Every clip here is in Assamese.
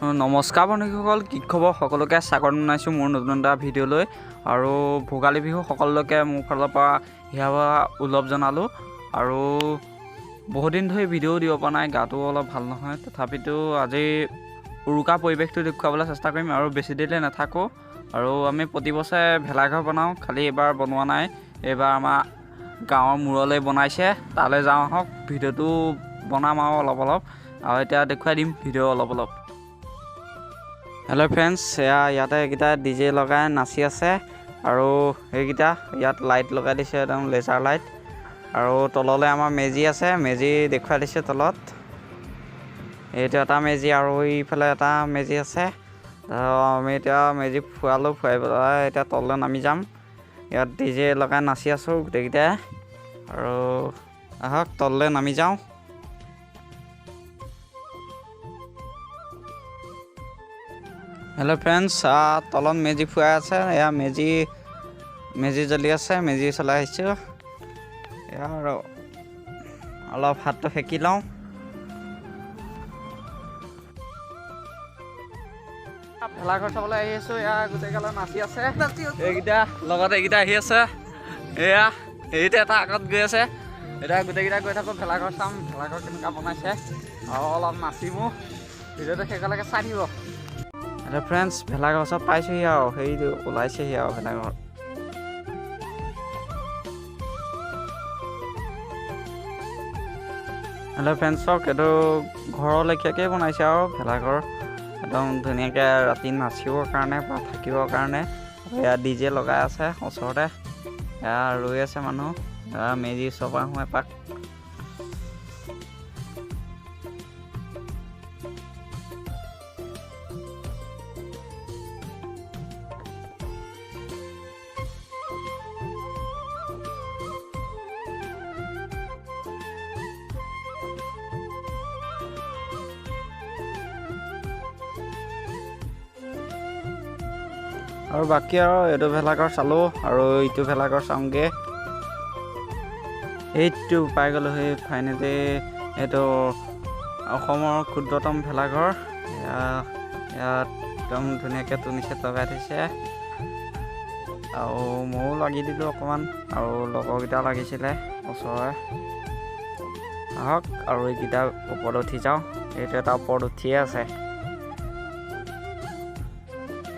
নমস্কাৰ বন্ধুসকল, কি খবৰ? সকলোকে স্বাগতম জনাইছোঁ মোৰ নতুন এটা ভিডিঅ'লৈ। আৰু ভোগালী বিহু সকলোকে মোৰ ফালৰ পৰা হিয়াভা উলভ জনালোঁ। আৰু বহুত দিন ধৰি ভিডিঅ' দিব পৰা নাই, গাটো অলপ ভাল নহয়। তথাপিতো আজি উৰুকা পৰিৱেশটো দেখুৱাবলৈ চেষ্টা কৰিম আৰু বেছি দেৰিলৈ নাথাকোঁ। আৰু আমি প্ৰতি বছৰে ভেলাঘৰ বনাওঁ, খালি এইবাৰ বনোৱা নাই। এইবাৰ আমাৰ গাঁৱৰ মূৰলৈ বনাইছে, তালৈ যাওঁ আহক, ভিডিঅ'টো বনাম আৰু অলপ আৰু এতিয়া দেখুৱাই দিম ভিডিঅ' অলপ। হেল্ল' ফ্ৰেণ্ডছ, ইয়াতে এইকেইটা DJ লগাই নাচি আছে। আৰু সেইকেইটা ইয়াত লাইট লগাই দিছে, একদম লেজাৰ লাইট। আৰু তললৈ আমাৰ মেজি আছে, মেজি দেখুৱাই দিছে তলত। এইটো এটা মেজি আৰু এইফালে এটা মেজি আছে। আমি এতিয়া মেজি ফুৰালোঁ, ফুৰাই পেলাই এতিয়া তললৈ নামি যাম। ইয়াত DJ লগাই নাচি আছোঁ গোটেইকেইটাই। আৰু আহক তললৈ নামি যাওঁ। হেল্ল' ফ্ৰেণ্ডছ, তলত মেজি ফুৱাই আছে। এয়া মেজি জ্বলি আছে, মেজি চলাই আহিছোঁ। এয়া আৰু অলপ হাতটো সেকি লওঁ। ভেলাঘৰ চাবলৈ আহি আছোঁ, এয়া গোটেইগালে নাচি আছে। এইকেইটা লগত এইকেইটা আহি আছে। এয়া এইটো এটা আগত গৈ আছে। এতিয়া গোটেইকেইটা গৈ থাকোঁ, ভেলাঘৰ চাম, ভেলাঘৰ কেনেকুৱা বনাইছে আৰু অলপ নাচিমো। ভিডিঅ'টো শেষলৈকে চাই থাকিব। এতিয়া ফ্ৰেণ্ডছ, ভেলাঘৰ ওচৰত পাইছোঁহি আৰু সেইটো ওলাইছেহি আৰু ভেলাঘৰ। হেল্ল' ফ্ৰেণ্ডছক, এইটো ঘৰৰ লেখীয়াকৈ বনাইছে আৰু ভেলাঘৰ একদম ধুনীয়াকৈ ৰাতি নাচিবৰ কাৰণে বা থাকিবৰ কাৰণে। এয়া DJ লগাই আছে ওচৰতে, এয়া ৰৈ আছে মানুহ। মেজি ওচৰৰ পৰা আহোঁ এপাক। আৰু বাকী আৰু এইটো ভেলাঘৰ চালোঁ আৰু ইটো ভেলাঘৰ চাওঁগৈ। এইটো পাই গ'লোঁ, সেই ফাইনেলি এইটো অসমৰ ক্ষুদ্ৰতম ভেলাঘৰ। ইয়াত একদম ধুনীয়াকৈ টুনি চেট লগাই থৈছে। আৰু ময়ো লাগি দিলোঁ অকণমান, আৰু লগৰকেইটা লাগিছিলে ওচৰৰে। আহক আৰু এইকেইটা ওপৰত উঠি যাওঁ। এইটো এটা ওপৰত উঠিয়ে আছে।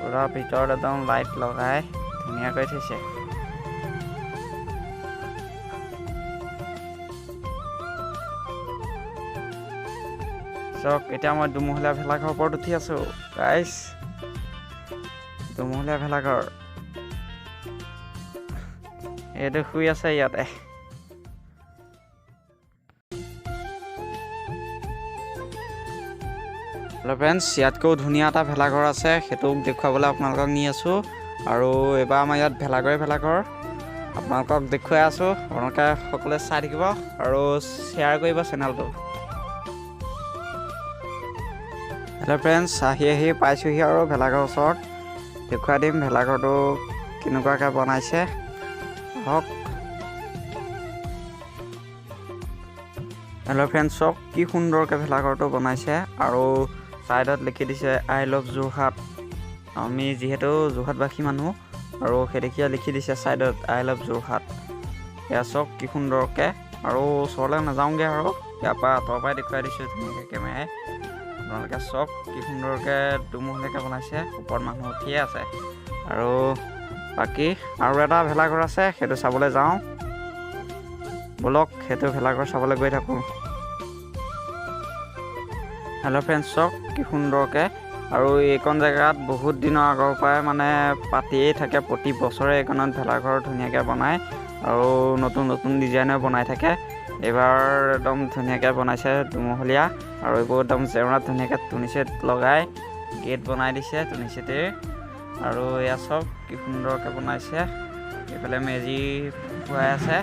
পুৰা ভিতৰত একদম লাইট লগাই ধুনীয়াকৈ থৈছে। চাওক, এতিয়া মই দুমহলীয়া ভেলাঘৰৰ ওপৰত উঠি আছোঁ গাইছ। দুমহলীয়া ভেলাঘৰ, এইটো শুই আছে ইয়াতে। হেল্ল' ফ্ৰেণ্ডছ, ইয়াতকৈও ধুনীয়া এটা ভেলাঘৰ আছে, সেইটোক দেখুৱাবলৈ আপোনালোকক নি আছোঁ। আৰু এইবাৰ আমাৰ ইয়াত ভেলাঘৰ আপোনালোকক দেখুৱাই আছোঁ। আপোনালোকে সকলোৱে চাই থাকিব আৰু শ্বেয়াৰ কৰিব চেনেলটো। হেল্ল' ফ্ৰেণ্ডছ, আহি পাইছোঁহি আৰু ভেলাঘৰৰ ওচৰত। দেখুৱাই দিম ভেলাঘৰটো কেনেকুৱাকৈ বনাইছে। হওক, হেল্ল' ফ্ৰেণ্ডছ, চাওক কি সুন্দৰকৈ ভেলাঘৰটো বনাইছে। আৰু ছাইডত লিখি দিছে আই লাভ যোৰহাট। আমি যিহেতু যোৰহাটবাসী মানুহ, আৰু সেইদেখিয়ে লিখি দিছে ছাইডত আই লাভ যোৰহাট। এয়া চাওক কি সুন্দৰকৈ। আৰু ওচৰলৈ নাযাওঁগৈ, আৰু ইয়াৰ পৰা আঁতৰৰ পৰাই দেখুৱাই দিছোঁ ধুনীয়াকৈ কেমেৰাই। আপোনালোকে চাওক কি সুন্দৰকৈ দুমহলীয়াকৈ বনাইছে, ওপৰত মানুহ উঠিয়ে আছে। আৰু বাকী আৰু এটা ভেলাঘৰ আছে, সেইটো চাবলৈ যাওঁ ব'লক। সেইটো ভেলাঘৰ চাবলৈ গৈ থাকোঁ। হেল্ল' ফ্ৰেণ্ডছ, চাওক কি সুন্দৰকৈ। আৰু এইকণ জেগাত বহুত দিনৰ আগৰ পৰাই মানে পাতিয়েই থাকে, প্ৰতি বছৰে এইকণত ভেলাঘৰ ধুনীয়াকৈ বনায়। আৰু নতুন ডিজাইনৰ বনাই থাকে। এইবাৰ একদম ধুনীয়াকৈ বনাইছে দুমহলীয়া। আৰু এইবোৰ একদম জেওৰাত ধুনীয়াকৈ টুনি চেট লগাই গেট বনাই দিছে টুনি চেটেৰে। আৰু এয়া চাওক কি সুন্দৰকৈ বনাইছে। এইফালে মেজি ফুৱাই আছে।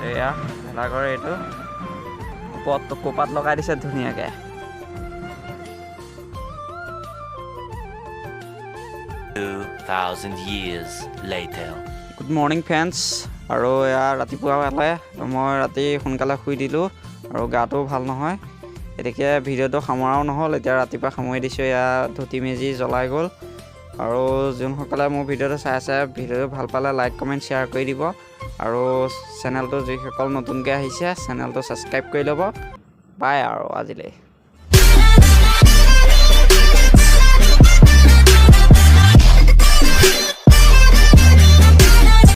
এয়া ভেলাঘৰ, এইটো ওপৰত কোপাত লগাই দিছে ধুনীয়াকৈ। Good morning friends. আৰু এয়া ৰাতিপুৱা হ'লে মই ৰাতি সোনকালে শুই দিলোঁ, আৰু গাটোও ভাল নহয়। এতেকে ভিডিঅ'টো সামৰাও নহ'ল এতিয়া ৰাতিপুৱা সামৰি দিছোঁ এয়া ধুতি মেজি জ্বলাই গ'ল আৰু যোনসকলে মোৰ ভিডিঅ'টো চাই আছে ভিডিঅ'টো ভাল পালে লাইক কমেণ্ট শ্বেয়াৰ কৰি দিব আৰু চেনেলটো যিসকল নতুনকৈ আহিছে চেনেলটো ছাবস্ক্ৰাইব কৰি ল'ব বাই আৰু আজিলৈ